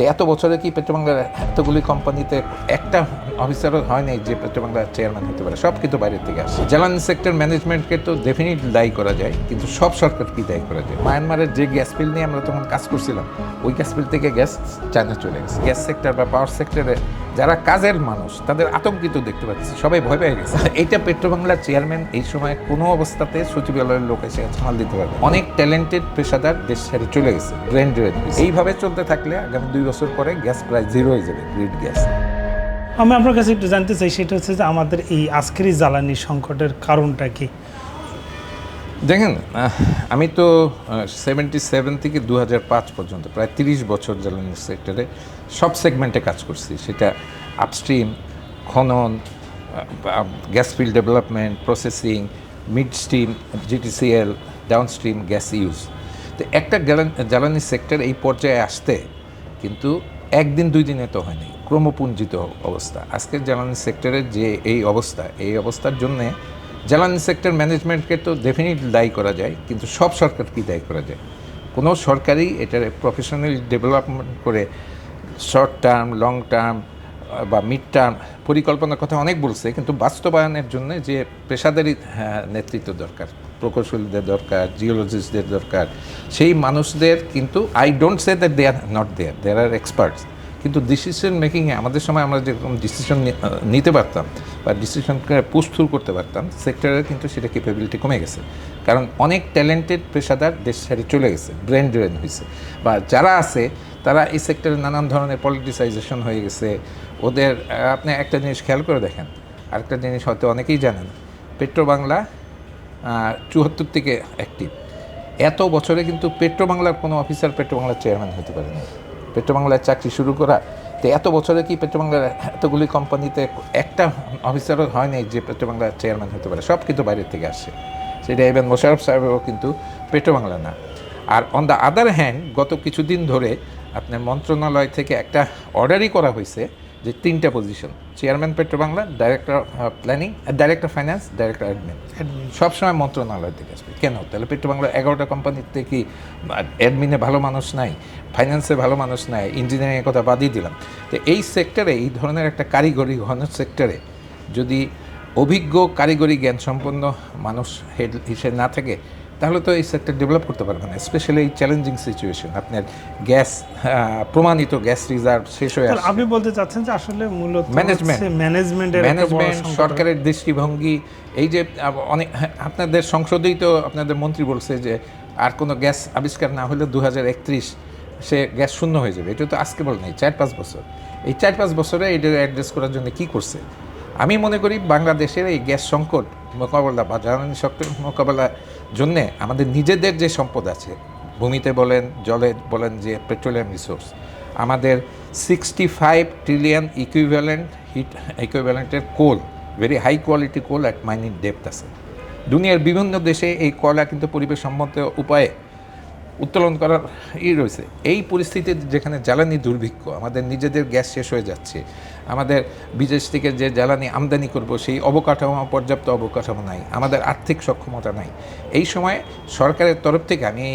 তো এত বছরে কি পেট্রোবাংলার এতগুলি কোম্পানিতে একটা অফিসারও হয় নাই যে পেট্রোবাংলার চেয়ারম্যান হতে পারে, সব কিন্তু বাইরের থেকে আসে। জ্বালানি সেক্টর ম্যানেজমেন্টকে তো ডেফিনেটলি দায়ী করা যায়, কিন্তু সব সরকার কি দায়ী করা যায়? মায়ানমারের যে গ্যাস বিল নিয়ে আমরা তখন কাজ করছিলাম, ওই গ্যাস বিল থেকে গ্যাস চায়না চলে গেছে। গ্যাস সেক্টর বা পাওয়ার সেক্টরে যারা কাজের মানুষ তাদের আতঙ্কিত দেখতে পাচ্ছি, সবাই ভয় পেয়ে গেছে। এইটা পেট্রোবাংলার চেয়ারম্যান এই সময় কোনো অবস্থাতে সচিবালয়ের লোক এসে সামাল দিতে পারবে। অনেক ট্যালেন্টেড পেশাদার দেশ ছেড়ে চলে গেছে, ব্রেন ড্রেন। এইভাবে চলতে থাকলে আগামী 2 বছর পরে গ্যাস প্রায় জিরো হয়ে যাবে, গ্রিড গ্যাস। আমি আপনার কাছে একটু জানতে চাই, সেটা হচ্ছে যে আমাদের এই আজকের এই জ্বালানি সংকটের কারণটা কি? দেখেন, আমি তো 77 থেকে 2005 পর্যন্ত প্রায় 30 বছর জ্বালানি সেক্টরে সব সেগমেন্টে কাজ করছি। সেটা আপস্ট্রিম, খনন, gas field development, processing, midstream, GTCL, downstream gas use. তো একটা জ্বালানি সেক্টর এই পর্যায়ে আসতে কিন্তু একদিন 2 দিনে তো হয়নি, ক্রমপুঞ্জিত অবস্থা। আজকের জ্বালানি সেক্টরের যে এই অবস্থার জন্যে জ্বালানি সেক্টর ম্যানেজমেন্টকে তো ডেফিনেটলি দায়ী করা যায়, কিন্তু সব সরকার কি দায়ী করা যায়? কোনো সরকারই এটার প্রফেশনাল ডেভেলপমেন্ট করে শর্ট টার্ম, লং টার্ম বা মিড টার্ম পরিকল্পনার কথা অনেক বলছে, কিন্তু বাস্তবায়নের জন্য যে পেশাদারি নেতৃত্ব দরকার, প্রকৌশলীদের দরকার, জিওলজিস্টদের দরকার, সেই মানুষদের কিন্তু I don't say that they are not there are experts, কিন্তু ডিসিশন মেকিংয়ে আমাদের সময় আমরা যেরকম ডিসিশন নিতে পারতাম বা ডিসিশনকে পুশ থ্রু করতে পারতাম, সেক্টরের কিন্তু সেটা ক্যাপাবিলিটি কমে গেছে। কারণ অনেক ট্যালেন্টেড পেশাদার দেশ ছেড়ে চলে গেছে, ব্রেন ড্রেন হয়েছে, বা যারা আছে তারা এই সেক্টরে নানান ধরনের পলিটিসাইজেশন হয়ে গেছে ওদের। আপনি একটা জিনিস খেয়াল করে দেখেন, আরেকটা জিনিস হয়তো অনেকেই জানেন, পেট্রোবাংলা 74 থেকে অ্যাক্টিভ। এত বছরে কিন্তু পেট্রোবাংলার কোনো অফিসার পেট্রোবাংলার চেয়ারম্যান হতে পারে না। পেট্রোবাংলার চাকরি শুরু করা, তো এত বছরে কি পেট্রোবাংলার এতগুলি কোম্পানিতে একটা অফিসারও হয় নাই যে পেট্রোবাংলার চেয়ারম্যান হতে পারে, সব কিন্তু বাইরের থেকে আসে। সেটা ইভেন মোশাররফ সাহেবও কিন্তু পেট্রোবাংলা না। আর অন দ্য আদার হ্যান্ড গত কিছুদিন ধরে আপনার মন্ত্রণালয় থেকে একটা অর্ডারই করা হয়েছে যে 3টা position, chairman Petrobangla, director planning, director finance, director admin, সবসময় মন্ত্রণালয় থেকে আসবে। কেন? তাহলে পেট্রোবাংলার 11টা কোম্পানিতে কি অ্যাডমিনে ভালো মানুষ নাই, ফাইন্যান্সে ভালো মানুষ নাই, ইঞ্জিনিয়ারিংয়ের কথা বাদই দিলাম। তো এই সেক্টরে, এই ধরনের একটা কারিগরি ঘন সেক্টরে যদি অভিজ্ঞ কারিগরি জ্ঞান সম্পন্ন মানুষ হেড হিসেবে না থাকে, তাহলে তো এই সেক্টর ডেভেলপ করতে পারবে না। স্পেশালি এই চ্যালেঞ্জিং সিচুয়েশন, আপনার গ্যাস প্রমাণিত গ্যাস রিজার্ভ শেষ হয়ে আসছে। আপনি বলতে চাচ্ছেন যে আসলে মূলত ম্যানেজমেন্ট, সরকারের দৃষ্টিভঙ্গি, এই যে অনেক আপনাদের সংসদেই তো আপনাদের মন্ত্রী বলছে যে আর কোনো গ্যাস আবিষ্কার না হলে 2031 সে গ্যাস শূন্য হয়ে যাবে। এটা তো আজকে বল নেই, 4-5 বছর। এই 4-5 বছরে এটা অ্যাড্রেস করার জন্য কি করছে? আমি মনে করি বাংলাদেশের এই গ্যাস সংকট মোকাবেলা বা জ্বালানি সংকট মোকাবেলার জন্যে আমাদের নিজেদের যে সম্পদ আছে, ভূমিতে বলেন, জলে বলেন, যে পেট্রোলিয়াম রিসোর্স, আমাদের 65 ট্রিলিয়ন ইকুইভ্যালেন্টের coal, very high quality coal at mining depth আছে। দুনিয়ার বিভিন্ন দেশে এই কয়লা কিন্তু পরিবেশসম্মত উপায়ে উত্তোলন করার রয়েছে। এই পরিস্থিতিতে যেখানে জ্বালানি দুর্ভিক্ষ, আমাদের নিজেদের গ্যাস শেষ হয়ে যাচ্ছে, আমাদের বিদেশ থেকে যে জ্বালানি আমদানি করব সেই পর্যাপ্ত অবকাঠামো নাই, আমাদের আর্থিক সক্ষমতা নাই, এই সময় সরকারের তরফ থেকে আমি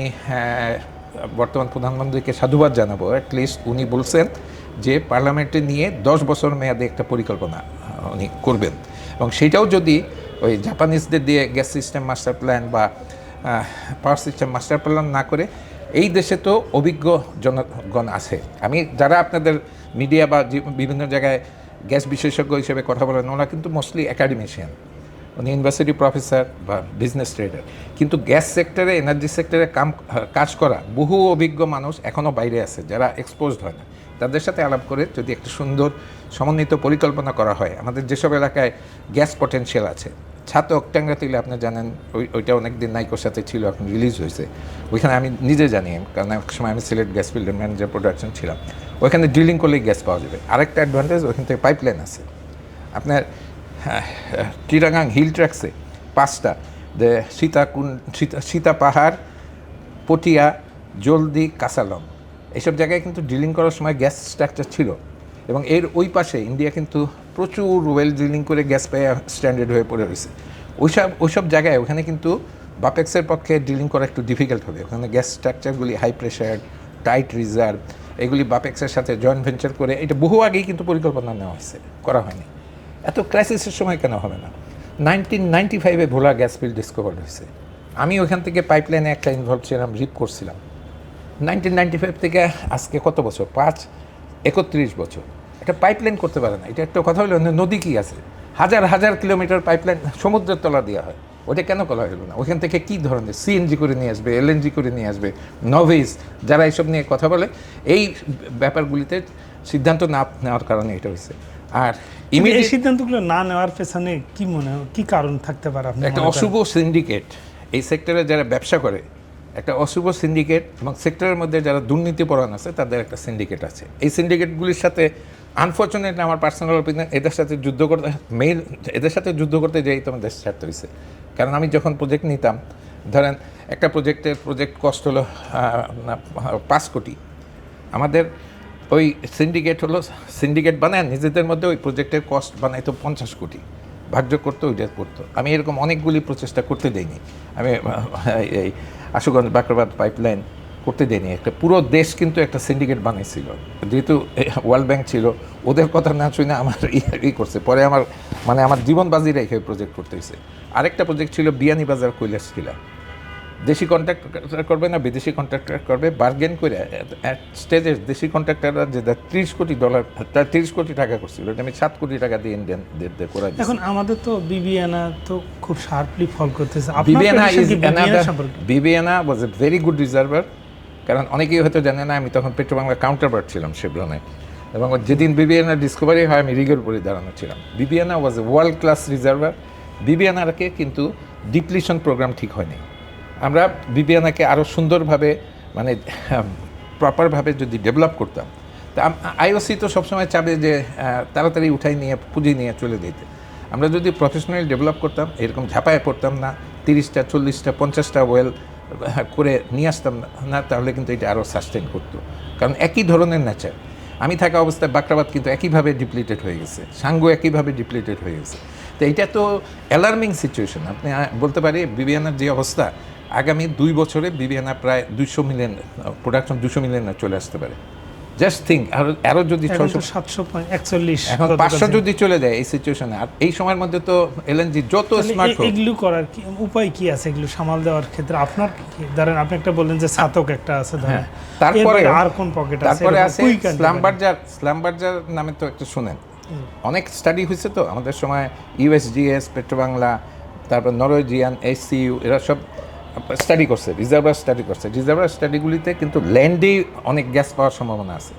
বর্তমান প্রধানমন্ত্রীকে সাধুবাদ জানাবো। অ্যাটলিস্ট উনি বলছেন যে পার্লামেন্টে নিয়ে 10 বছর মেয়াদে একটা পরিকল্পনা উনি করবেন, এবং সেটাও যদি ওই জাপানিজদের দিয়ে গ্যাস সিস্টেম মাস্টার প্ল্যান বা পাওয়ার সিস্টেম মাস্টার প্ল্যান না করে, এই দেশে তো অভিজ্ঞ জনগণ আছে। আমি যারা আপনাদের মিডিয়া বা বিভিন্ন জায়গায় গ্যাস বিশেষজ্ঞ হিসেবে কথা বলেন, ওরা কিন্তু মোস্টলি একাডেমিশিয়ান, উনি ইউনিভার্সিটি প্রফেসর বা বিজনেস ট্রেডার, কিন্তু গ্যাস সেক্টরে, এনার্জি সেক্টরে কাজ করা বহু অভিজ্ঞ মানুষ এখনও বাইরে আছে, যারা এক্সপোজড হয় না। তাদের সাথে আলাপ করে যদি একটা সুন্দর সমন্বিত পরিকল্পনা করা হয়, আমাদের যেসব এলাকায় গ্যাস পটেনশিয়াল আছে, ছাতক ট্যাংরাতিলে আপনি জানেন, ওইটা অনেক দিন নাইকোর সাথে ছিল, এখন রিলিজ হয়েছে। ওইখানে আমি নিজে জানি, কারণ এক সময় আমি সিলেট গ্যাস ফিল্ডের ম্যানেজার প্রোডাকশন ছিলাম। ওইখানে ড্রিলিং করলেই গ্যাস পাওয়া যাবে। আরেকটা অ্যাডভান্টেজ, ওইখান থেকে পাইপলাইন আছে। আপনার চিটাগাং হিল ট্র্যাক্সে 5টা, সীতা পাহাড়, পটিয়া, জলদি, কাসালং, এইসব জায়গায় কিন্তু ড্রিলিং করার সময় গ্যাস স্ট্রাকচার ছিল, এবং এর ওই পাশে ইন্ডিয়া কিন্তু প্রচুর ওয়েল ড্রিলিং করে গ্যাস পেয়ে স্ট্যান্ডার্ড হয়ে পড়ে রয়েছে। ওইসব জায়গায় ওখানে কিন্তু বাপেক্সের পক্ষে ড্রিলিং করা একটু ডিফিকাল্ট হবে। ওখানে গ্যাস স্ট্রাকচারগুলি হাই প্রেশার, টাইট রিজার্ভ, এগুলি বাপেক্সের সাথে জয়েন্ট ভেঞ্চার করে, এটা বহু আগেই কিন্তু পরিকল্পনা নেওয়া হয়েছে, করা হয়নি। এত ক্রাইসিসের সময় কেন হবে না? 1995-এ ভোলা গ্যাস ফিল্ড ডিসকভার্ড হয়েছে, আমি ওখান থেকে পাইপলাইনে একটা ইনভলভ ছিলাম, রিপ করছিলাম। 1995 থেকে আজকে কত বছর? 31 বছর। একটা পাইপলাইন করতে পারে না। এটা একটা কথা হলো, নদী কি আছে? হাজার হাজার কিলোমিটার পাইপলাইন সমুদ্রের তলা দেওয়া হয়, ওটা কেন করা হলো না? ওখান থেকে কী ধরনের সিএনজি করে নিয়ে আসবে, এলএনজি করে নিয়ে আসবে? নভিস যারা এইসব নিয়ে কথা বলে, এই ব্যাপারগুলিতে সিদ্ধান্ত না নেওয়ার কারণে এটা হয়েছে। আর এই সিদ্ধান্তগুলো না নেওয়ার পেছনে কি মনে হয়, কি কারণ থাকতে পারে? আপনি একটা অশুভ সিন্ডিকেট এই সেক্টরে যারা ব্যবসা করে, একটা অশুভ সিন্ডিকেট, এবং সেক্টরের মধ্যে যারা দুর্নীতিপরায়ণ আছে তাদের একটা সিন্ডিকেট আছে। এই সিন্ডিকেটগুলির সাথে আনফর্চুনেটলি আমার পার্সোনাল অপিনিয়ন, এদের সাথে এদের সাথে যুদ্ধ করতে যেই তোমার দেশ ছাড়তে হয়েছে। কারণ আমি যখন প্রজেক্ট নিতাম, ধরেন একটা প্রজেক্ট কস্ট হলো 5 কোটি, আমাদের ওই সিন্ডিকেট বানায় নিজেদের মধ্যে ওই প্রজেক্টের কস্ট বানাইতো 50 কোটি, ভাগ্য করতো, ওইটা করতো। আমি এরকম অনেকগুলি প্রচেষ্টা করতে দেইনি। আমি এই আশুগঞ্জ বাকরাবাদ পাইপলাইন করতে দেয়নি। একটা পুরো দেশ কিন্তু একটা সিন্ডিকেট বানিয়েছিল, যেহেতু ওয়ার্ল্ড ব্যাংক ছিল, ওদের কথা না শুনে আমার করছে। পরে আমার জীবন বাজি রেখে প্রজেক্ট করতে হয়েছে। আরেকটা প্রজেক্ট ছিল বিয়ানীবাজার কৈলাসখিলা, দেশি কন্ট্রাক্টর করবে না বিদেশি কন্ট্রাক্টর করবে, বার্গেন করে স্টেজে দেশি কন্ট্রাক্টররা যে $30 কোটি টাকা করছিল, এটা আমি 7 কোটি টাকা দিয়ে ইন্ডিয়ানদের করা। এখন আমাদের তো বিবিএনা তো খুব শার্পলি ফল করতেছে। বিবিএনা ওয়াজ এ ভেরি গুড রিজার্ভার, কারণ অনেকেই হয়তো জানে না, আমি তখন পেট্রোবাংলা কাউন্টারপার্ট ছিলাম শেভরনে, এবং যেদিন বিবিএনা ডিসকভারি হয় আমি রিগের উপরে দাঁড়ানো ছিলাম। বিবিএনা ওয়াজ এ ওয়ার্ল্ড ক্লাস রিজার্ভার। বিবিএনাকে কিন্তু ডিপ্লিশন প্রোগ্রাম ঠিক হয়নি। আমরা বিবিএনাকে আরও সুন্দরভাবে প্রপারভাবে যদি ডেভেলপ করতাম, তা আইওসি তো সবসময় চাবে যে তাড়াতাড়ি উঠাই নিয়ে পুঁজি নিয়ে চলে যেতে। আমরা যদি প্রফেশনালি ডেভেলপ করতাম, এরকম ঝাঁপায় পড়তাম না, 30টা 40টা 50টা ওয়েল করে নিয়ে আসতাম না, তাহলে কিন্তু এটা আরও সাস্টেন করতো। কারণ একই ধরনের নেচার। আমি থাকা অবস্থায় বাকরাবাদ কিন্তু একইভাবে ডিপ্লিটেড হয়ে গেছে, সাঙ্গু একইভাবে ডিপ্লিটেড হয়ে গেছে। তো এইটা তো অ্যালার্মিং সিচুয়েশন। আপনি বলতে পারি বিবিএনার যে অবস্থা, আগামী 2 বছরে বিবিএনা প্রায় 200 মিলিয়ন প্রোডাকশন, 200 মিলিয়ন চলে আসতে পারে। জাস্ট থিঙ্ক, আরও যদি 741 এখন 500 যদি চলে যায় এই সিচুয়েশনে, আর এই সময়ের মধ্যে তো এলএনজি যত স্মার্ট এগুলো করার কি উপায় কি আছে? এগুলো সামাল দেওয়ার ক্ষেত্রে আপনার ধরেন আপনি একটা বললেন যে ছাতক একটা আছে, ধরেন তারপরে আর কোন পকেট আছে? তারপরে আছে স্ল্যামবার্জার নামে তো একটা শুনেন, অনেক স্টাডি হয়েছে তো আমাদের সময়, ইউএসজিএস, পেট্রোবাংলা, তারপর নরওয়েজিয়ান, এসসিইউ, এরা সব স্টাডি করছে, রিজার্ভার স্টাডি করছে। রিজার্ভার স্টাডিগুলিতে কিন্তু ল্যান্ডেই অনেক গ্যাস পাওয়ার সম্ভাবনা আছে।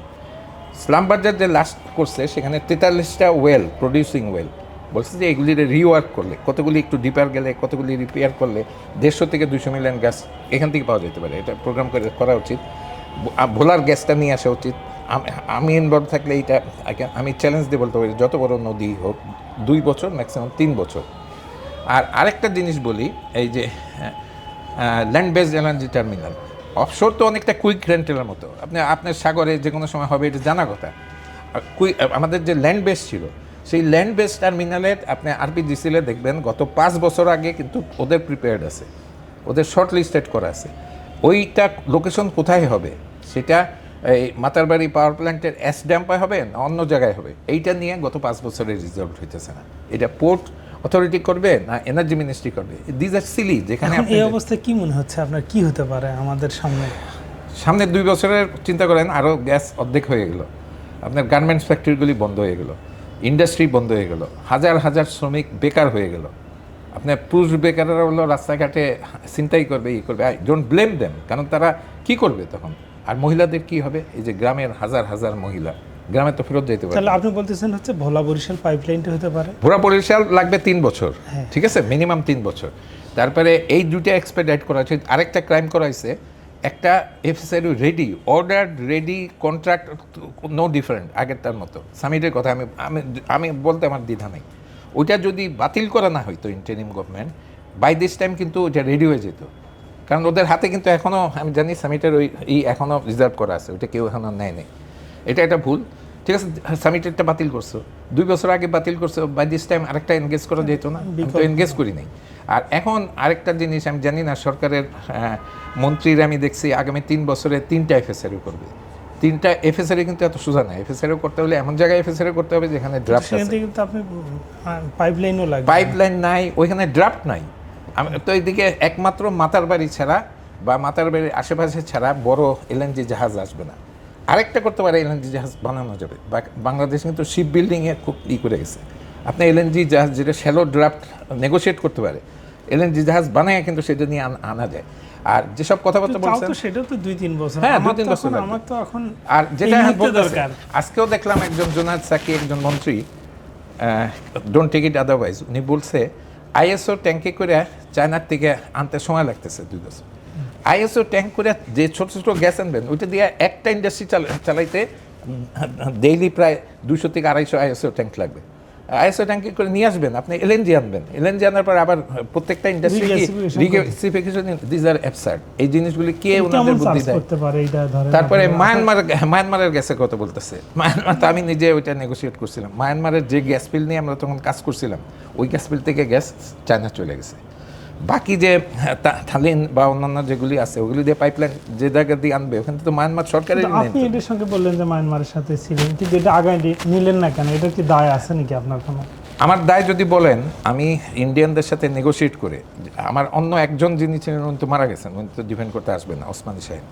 স্ল্যামবার্জার যে লাস্ট করছে সেখানে 43টা ওয়েল, প্রডিউসিং ওয়েল, বলছে যে এগুলির রিওয়ার্ক করলে, কতগুলি একটু ডিপার গেলে, কতগুলি রিপেয়ার করলে 150 থেকে 200 মিলিয়ন গ্যাস এখান থেকে পাওয়া যেতে পারে। এটা প্রোগ্রাম করা উচিত। ভোলার গ্যাসটা নিয়ে আসা উচিত। আমি ইনভলভ থাকলে এইটা আমি চ্যালেঞ্জ দিয়ে বলতে পারি, যত বড় নদী হোক 2 বছর ম্যাক্সিমাম 3 বছর। আর আরেকটা জিনিস বলি, এই যে land based LNG terminal, offshore তো অনেকটা কুইক রেন্টেলের মতো, আপনার সাগরে যে কোনো সময় হবে, এটা জানা কথা। আমাদের যে ল্যান্ড বেস ছিল, সেই ল্যান্ড বেস টার্মিনালের আপনি আরপিজিসিলে দেখবেন গত 5 বছর আগে কিন্তু ওদের প্রিপেয়ার্ড আছে, ওদের শর্ট লিস্টেড করা আছে। ওইটা লোকেশন কোথায় হবে, সেটা এই মাতারবাড়ি পাওয়ার প্ল্যান্টের এস ড্যাম্পে হবে না অন্য জায়গায় হবে, এইটা নিয়ে গত 5 বছরে রিজলভ হইতেছে না। এটা পোর্ট অথরিটি করবে না এনার্জি মিনিস্ট্রি করবে? This are silly. যেখানে এই অবস্থায় কি মনে হচ্ছে আপনার, কি হতে পারে আমাদের সামনে 2 বছরের চিন্তা করেন, আরও গ্যাস অর্ধেক হয়ে গেল, আপনার গার্মেন্টস ফ্যাক্টরিগুলি বন্ধ হয়ে গেল, ইন্ডাস্ট্রি বন্ধ হয়ে গেল, হাজার হাজার শ্রমিক বেকার হয়ে গেল। আপনার পুরুষ বেকাররা হলো রাস্তাঘাটে চিন্তাই করবে, করবে, আই ডোন্ট ব্লেম দেম, কারণ তারা কি করবে তখন? আর মহিলাদের কি হবে? এই যে গ্রামের হাজার হাজার মহিলা গ্রামে তো ফেরত যেতে পারে। তাহলে আপনি বলতেছেন হচ্ছে ভোলা বরিশাল পাইপলাইনটা হতে পারে? ভোলা বরিশাল লাগবে 3 বছর, ঠিক আছে, মিনিমাম 3 বছর। তারপরে এই দুটো এক্সপেডিট করা হয়েছে। আরেকটা ক্রাইম করা হয়েছে, একটা FSRU ready, order ready, contract no different আগেরটার মতো। সামিটের কথা আমি বলতে আমার দ্বিধা নেই। ওইটা যদি বাতিল করা না হইতো interim government, by this time কিন্তু ওইটা রেডি হয়ে যেত। কারণ ওদের হাতে কিন্তু এখনও, আমি জানি সামিটের এখনও রিজার্ভ করা আছে, ওইটা কেউ এখনও নেয়নি। এটা একটা ভুল, ঠিক আছে। সামিটেরটা বাতিল করছো, 2 বছর আগে বাতিল করছো, বাই দিস টাইম আরেকটা এনগেজ করা যেত না? আমি তো এনগেজ করি নাই। আর এখন আরেকটা জিনিস আমি জানি না, সরকারের মন্ত্রীরা আমি দেখছি আগামী 3 বছরে 3টা এফএসআরইউ করবে। তিনটা এফএসআর কিন্তু এত সোজা না। এফএসআর করতে হলে এমন জায়গায় এফএসআর করতে হবে যেখানে ড্রাফট সেখান আছে, থেকে কিন্তু আপনি পাইপলাইনও লাগবে। পাইপলাইন নাই, ওইখানে ড্রাফট নাই। আমি তো এইদিকে একমাত্র মাতারবাড়ি ছাড়া বা মাতারবাড়ির আশেপাশে ছাড়া বড় এলএনজি জাহাজ আসবে না। আরেকটা করতে পারে, এলএনজি জাহাজ বানানো যাবে। বাংলাদেশ কিন্তু শিপ বিল্ডিংয়ে খুব করে গেছে। আপনি এলএনজি জাহাজ যেটা শ্যালো ড্রাফট নেগোশিয়েট করতে পারে, এলএনজি জাহাজ বানায় কিন্তু সেটা নিয়ে আনা যায়। আর যেসব কথাবার্তা বলছেন, সেটা তো 2-3 বছর। হ্যাঁ, আমার 2-3 বছর লাগবে। আমার তো এখন আর যেটা দরকার। দরকার, আজকেও দেখলাম একজন জোনায়েদ সাকি, একজন মন্ত্রী, ডোন্ট টেক ইট আদারওয়াইজ, উনি বলছে আইএসও ট্যাঙ্কে করে চায়নার থেকে আনতে সময় লাগতেছে 2 বছর। আইএসও ট্যাঙ্ক করে যে ছোট ছোট গ্যাস আনবেন, ওইটা দিয়ে একটা ইন্ডাস্ট্রি চালাইতে ডেইলি প্রায় 200 থেকে 250 আইএসও ট্যাঙ্ক লাগবে। আইএসও ট্যাঙ্কে করে নিয়ে আসবেন, আপনি এলএনজি আনবেন, এলএনজি আনার পর আবার প্রত্যেকটা industry regasification, this are absurd. এই জিনিসগুলি কে ওনাদের বুদ্ধি দেয়? তারপরে মায়ানমারের গ্যাসের কথা বলতেছে। মায়ানমার তো আমি নিজে ওইটা নেগোসিয়েট করছিলাম। মায়ানমারের যে গ্যাস বিল নিয়ে আমরা তখন কাজ করছিলাম, ওই গ্যাস বিল থেকে গ্যাস চায়না চলে গেছে। বাকি যে থালিন বা অন্যান্য যেগুলি আছে, ওগুলি দিয়ে পাইপলাইন যে জায়গা দিয়ে আনবে, ওখানে তো মায়ানমার সরকারের। আপনি এটার সঙ্গে বললেন যে মায়ানমারের সাথে ছিলেন, কিন্তু এটা আগায় নিলেন না কেন? এটা কি দায় আছে নাকি আপনার কোনো? আমার দায় যদি বলেন, আমি ইন্ডিয়ানদের সাথে নেগোশিয়েট করে, আমার অন্য একজন যিনি ছিলেন উনি তো মারা গেছেন, উনি তো ডিফেন্ড করতে আসবেন না, ওসমানী সাহেব।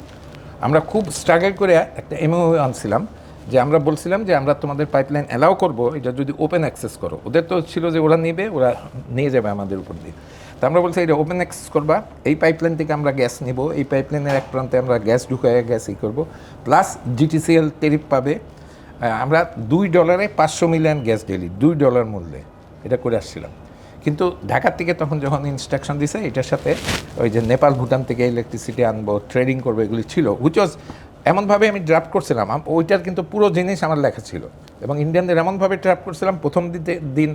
আমরা খুব স্ট্রাগল করে একটা এমওইউ আনছিলাম, যে আমরা বলছিলাম যে আমরা তোমাদের পাইপলাইন অ্যালাউ করবো, এটা যদি ওপেন অ্যাক্সেস করো। ওদের তো ছিল যে ওরা নেবে, ওরা নিয়ে যাবে আমাদের উপর দিয়ে। তো আমরা বলছি এটা ওপেন অ্যাক্সেস করবা, এই পাইপলাইন থেকে আমরা গ্যাস নিব, এই পাইপলাইনের এক প্রান্তে আমরা গ্যাস ঢুকায় গ্যাস করবো, প্লাস জিটিসিএল টেরিফ পাবে। আমরা $2 500 মিলিয়ন গ্যাস ডেলি, $2 মূল্যে এটা করে আসছিলাম। কিন্তু ঢাকার থেকে তখন যখন ইনস্ট্রাকশন দিছে, এটার সাথে ওই যে নেপাল ভুটান থেকে ইলেকট্রিসিটি আনবো, ট্রেডিং করবো, এগুলি ছিল, হুইচ ওয়াজ এমনভাবে আমি ড্রাফট করছিলাম, ওইটার কিন্তু পুরো জিনিস আমার লেখা ছিল। এবং ইন্ডিয়ানদের এমনভাবে ড্রাফট করছিলাম, প্রথম দিন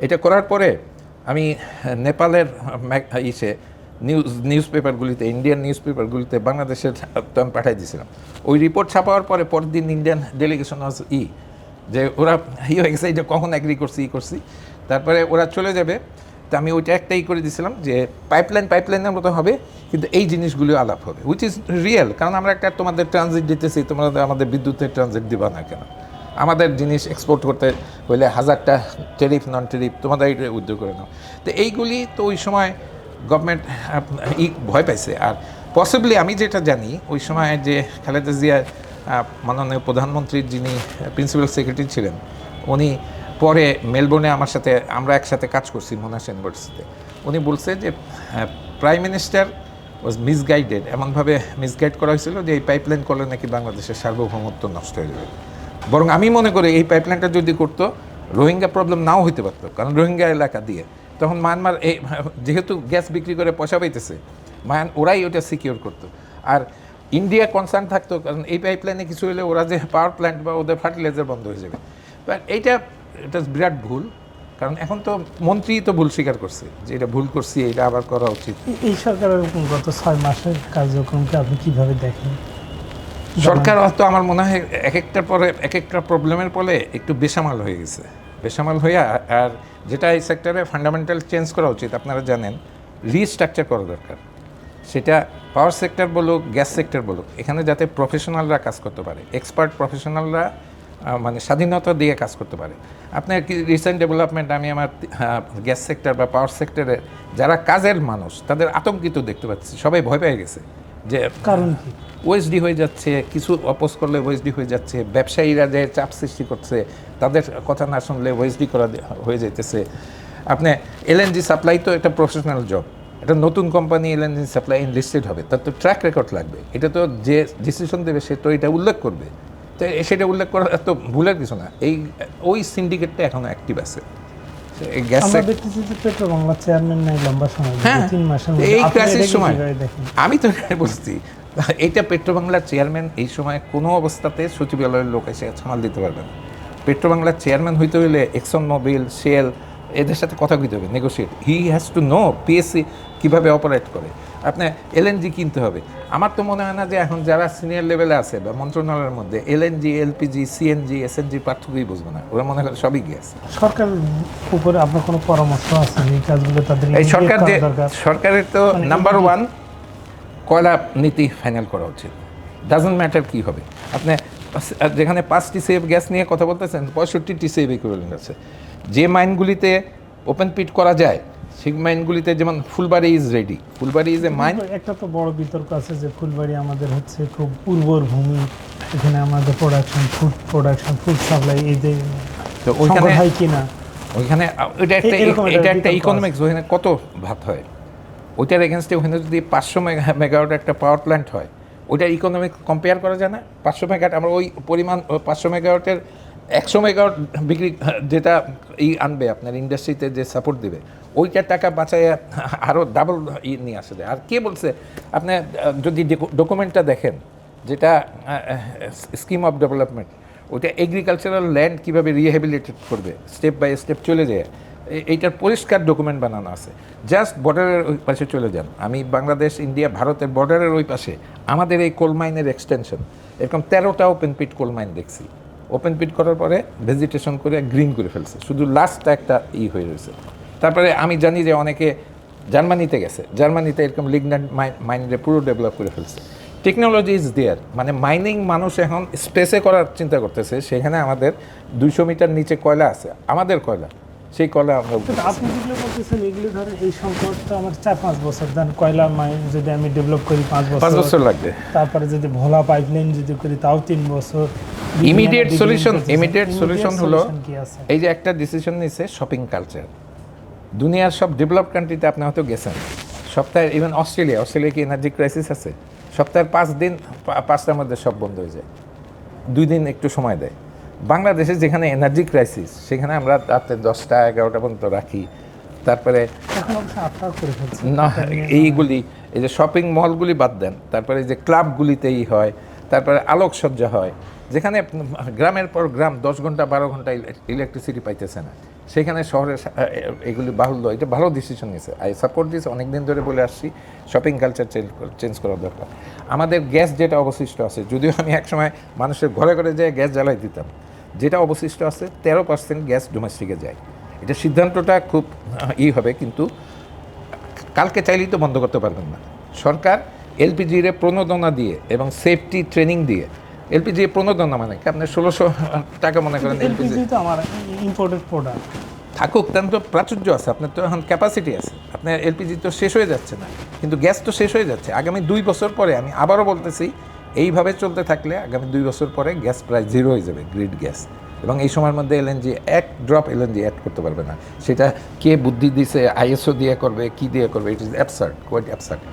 এটা করার পরে আমি নেপালের নিউজ পেপারগুলিতে, ইন্ডিয়ান নিউজ পেপারগুলিতে, বাংলাদেশের তো আমি পাঠাই দিয়েছিলাম। ওই রিপোর্ট ছাপাওয়ার পরে পরের দিন ইন্ডিয়ান ডেলিগেশন ওয়াজ যে ওরা হয়ে গেছে, এটা কখন অ্যাগ্রি করছি। তারপরে ওরা চলে যাবে। তো আমি ওইটা একটাই করে দিয়েছিলাম যে পাইপলাইনের মতো হবে, কিন্তু এই জিনিসগুলো আলাপ হবে, হুইচ ইজ রিয়েল। কারণ আমরা একটা তোমাদের ট্রানজিট দিতেছি, তোমরা আমাদের বিদ্যুতের ট্রানজিট দিবা না কেন? আমাদের জিনিস এক্সপোর্ট করতে হইলে 1000টা টেরিফ নন টেরিফ তোমাদের উদ্যোগ করে নাও। তো এইগুলি তো ওই সময় গভর্নমেন্ট ভয় পাইছে। আর পসিবলি আমি যেটা জানি, ওই সময় যে খালেদা জিয়া মাননীয় প্রধানমন্ত্রীর যিনি প্রিন্সিপাল সেক্রেটারি ছিলেন, উনি পরে মেলবোর্নে আমার সাথে, আমরা একসাথে কাজ করছি মোনাশ ইউনিভার্সিটিতে, উনি বলছে যে প্রাইম মিনিস্টার ওয়াজ মিসগাইডেড, এমনভাবে মিসগাইড করা হয়েছিল যে এই পাইপলাইন করলে নাকি বাংলাদেশের সার্বভৌমত্ব নষ্ট হয়ে যাবে। বরং আমি মনে করি এই পাইপলাইনটা যদি করতো, রোহিঙ্গা প্রবলেম নাও হইতে পারতো, কারণ রোহিঙ্গা এলাকা দিয়ে তখন মায়ানমার এই যেহেতু গ্যাস বিক্রি করে পয়সা পাইতেছে, ওরাই ওটা সিকিউর করতো। আর ইন্ডিয়া কনসার্ন থাকতো, কারণ এই পাইপলাইনে কিছু হলে ওরা যে পাওয়ার প্ল্যান্ট বা ওদের ফার্টিলাইজার বন্ধ হয়ে যাবে। বাট এটা বিরাট ভুল, কারণ এখন তো মন্ত্রী তো ভুল স্বীকার করছে যে এটা ভুল করছি, এটা আবার করা উচিত। এই সরকারের গত 6 মাসের কার্যক্রমকে আপনি কিভাবে দেখেন? সরকার হয়তো আমার মনে হয় এক একটা প্রবলেমের ফলে একটু বেসামাল হয়ে গেছে, বেসামাল হয়ে। আর যেটা এই সেক্টরে ফান্ডামেন্টাল চেঞ্জ করা উচিত, আপনারা জানেন, রিস্ট্রাকচার করা দরকার। সেটা পাওয়ার সেক্টর বলুক, গ্যাস সেক্টর বলুক, এখানে যাতে প্রফেশনালরা কাজ করতে পারে, এক্সপার্ট প্রফেশনালরা মানে স্বাধীনতা দিয়ে কাজ করতে পারে। আপনার কি রিসেন্ট ডেভেলপমেন্ট, আমি আমার গ্যাস সেক্টর বা পাওয়ার সেক্টরে যারা কাজের মানুষ, তাদের আতঙ্কিত দেখতে পাচ্ছি, সবাই ভয় পেয়ে গেছে যে কারণ কি ওএসডি হয়ে যাচ্ছে, কিছু অপোজ করলে ওএসডি হয়ে যাচ্ছে, ব্যবসায়ীরা যে চাপ সৃষ্টি করছে, তাদের কথা না শুনলে ওএসডি করা হয়ে যাইতেছে। আপনি এলএনজি সাপ্লাই তো একটা প্রফেশনাল জব, একটা নতুন কোম্পানি এলএনজি সাপ্লাই লিস্টেড হবে, তার তো ট্র্যাক রেকর্ড লাগবে, এটা তো যে ডিসিশন দেবে সে তো এটা উল্লেখ করবে। তো সেটা উল্লেখ করা তো ভুলের কিছু না। ওই সিন্ডিকেটটা এখনো অ্যাক্টিভ আছে। আমি তো বলছি, এইটা পেট্রোবাংলার চেয়ারম্যান এই সময় কোনো অবস্থাতে সচিবালয়ের লোক এসে সামাল দিতে পারবে না। পেট্রোবাংলার চেয়ারম্যান হইতে হইলে এক্সন মোবিল, শেল, এদের সাথে কথা কইতে হবে, negotiate. He has to know PSC কীভাবে অপারেট করে। আপনি এলএনজি কিনতে হবে। আমার তো মনে হয় না যে এখন যারা সিনিয়র লেভেলে আছে বা মন্ত্রণালয়ের মধ্যে এলএনজি, এলপিজি, সিএনজি, এসএনজি পার্থক্যই বুঝবে না, ওরা মনে করে সবই গ্যাস। সরকারের উপরে আপনার কোনো পরামর্শ আছে এই কাজগুলো তাদের? এই সরকারের তো নাম্বার 1 কয়লা নীতি ফাইনাল করা উচিত। ডাজন্ট ম্যাটার কী হবে, আপনি যেখানে 5 TCF গ্যাস নিয়ে কথা বলতেছেন 65 TCF ইকুইভ্যালেন্ট আছে। যে মাইনগুলিতে ওপেন পিট করা যায় সেই মাইনগুলিতে, যেমন Phulbari is ready, Phulbari is a mine. একটা তো বড় বিতর্ক আছে যে ফুলবাড়ি আমাদের হচ্ছে খুব উর্বর ভূমি, এখানে আমাদের ফুড সাপ্লাই এই যে তো ওইখানে হয় কিনা, ওইখানে এটা একটা ইকোনমিক্স, ওইখানে কত ভাত হয় ওইটার এগেনস্টে, ওখানে যদি 500 মেগাওয়াট একটা পাওয়ার প্ল্যান্ট হয়, ওইটার ইকোনমিক কম্পেয়ার করা যায় না? 500 মেগাওয়াট আমরা ওই পরিমাণ 500 মেগাওয়াটের 100 মেগাওয়াট বিক্রি, যেটা আনবে আপনার ইন্ডাস্ট্রিতে যে সাপোর্ট দেবে, ওইটার টাকা বাঁচায় আরও ডাবল নিয়ে আসে যায়। আর কে বলছে? আপনি যদি ডকুমেন্টটা দেখেন, যেটা স্কিম অফ ডেভেলপমেন্ট, ওইটা এগ্রিকালচারাল ল্যান্ড কীভাবে রিহ্যাবিলিটেট করবে স্টেপ বাই স্টেপ চলে যায়, এইটার পরিষ্কার ডকুমেন্ট বানানো আছে। জাস্ট বর্ডারের ওই পাশে চলে যান, আমি বাংলাদেশ ইন্ডিয়া ভারতের বর্ডারের ওই পাশে আমাদের এই কোল মাইনের এক্সটেনশন, এরকম 13টা ওপেন পিট কোল মাইন দেখছি। ওপেন পিট করার পরে ভেজিটেশন করে গ্রিন করে ফেলছে, শুধু লাস্টটা একটা হয়ে রয়েছে। তারপরে আমি জানি যে অনেকে জার্মানিতে গেছে, জার্মানিতে এরকম লিগন্যান্ট মাইন্ডে পুরো ডেভেলপ করে ফেলছে। টেকনোলজি ইজ দেয়ার, মানে মাইনিং মানুষ এখন স্পেসে করার চিন্তা করতেছে। সেখানে আমাদের 200 মিটার নিচে কয়লা আছে, আমাদের কয়লা, সেই কয়লা আমরা আপনি যেগুলো বলতেছেন এগুলো ধরেন এই সংকটটা আমার 4-5 বছর, দেন কয়লা মাইন যদি আমি ডেভেলপ করি 5 বছর লাগবে, তারপরে যদি ভোলা পাইপলাইন যদি করি তাও 3 বছর। ইমিডিয়েট সলিউশন হলো এই যে একটা ডিসিশন নিচ্ছে শপিং কালচার। দুনিয়ার সব ডেভেলপ কান্ট্রিতে আপনি হয়তো গেছেন, সপ্তাহে ইভেন অস্ট্রেলিয়া কি এনার্জি ক্রাইসিস আছে, সপ্তাহের 5 দিন 5টার মধ্যে সব বন্ধ হয়ে যায়, 2 দিন একটু সময় দেয়। বাংলাদেশে যেখানে এনার্জি ক্রাইসিস, সেখানে আমরা রাতে 10টা 11টা পর্যন্ত রাখি। তারপরে না এইগুলি, এই যে শপিং মলগুলি বাদ দেন, তারপরে এই যে ক্লাবগুলিতেই হয়, তারপরে আলোকসজ্জা হয়, যেখানে গ্রামের পর গ্রাম 10 ঘন্টা 12 ঘন্টা ইলেকট্রিসিটি পাইতেছে না, সেখানে শহরে এগুলি বাহুল্য। এটা ভালো ডিসিশন নিয়েছে, আই সাপোর্ট দিস। অনেক দিন ধরে বলে আসছি শপিং কালচার চেঞ্জ করা দরকার। আমাদের গ্যাস যেটা অবশিষ্ট আছে, যদিও আমি একসময় মানুষের ঘরে ঘরে যেয়ে গ্যাস জ্বালাই দিতাম, যেটা অবশিষ্ট আছে 13% গ্যাস ডোমেস্টিকে যায়। এটা সিদ্ধান্তটা খুব হবে, কিন্তু কালকে চাইলেই তো বন্ধ করতে পারবেন না। সরকার এলপিজির প্রণোদনা দিয়ে এবং সেফটি ট্রেনিং দিয়ে, এলপিজি প্রণোদনা মানে কি আপনার 1600 টাকা মনে করেন, এলপিজি তো আমার ইম্পোর্টেড প্রোডাক্ট থাকুক, তেমন তো প্রাচুর্য আছে, আপনার তো এখন ক্যাপাসিটি আছে, আপনার এলপিজি তো শেষ হয়ে যাচ্ছে না, কিন্তু গ্যাস তো শেষ হয়ে যাচ্ছে। আগামী 2 বছর পরে, আমি আবারও বলতেছি, এইভাবে চলতে থাকলে আগামী 2 বছর পরে গ্যাস প্রায় 0 হয়ে যাবে, গ্রিড গ্যাস। এবং এই সময়ের মধ্যে এলএনজি 1 ড্রপ এলএনজি অ্যাড করতে পারবে না। সেটা কে বুদ্ধি দিছে, আইএসও দিয়ে করবে, কি দিয়ে করবে, it is absurd, quite absurd.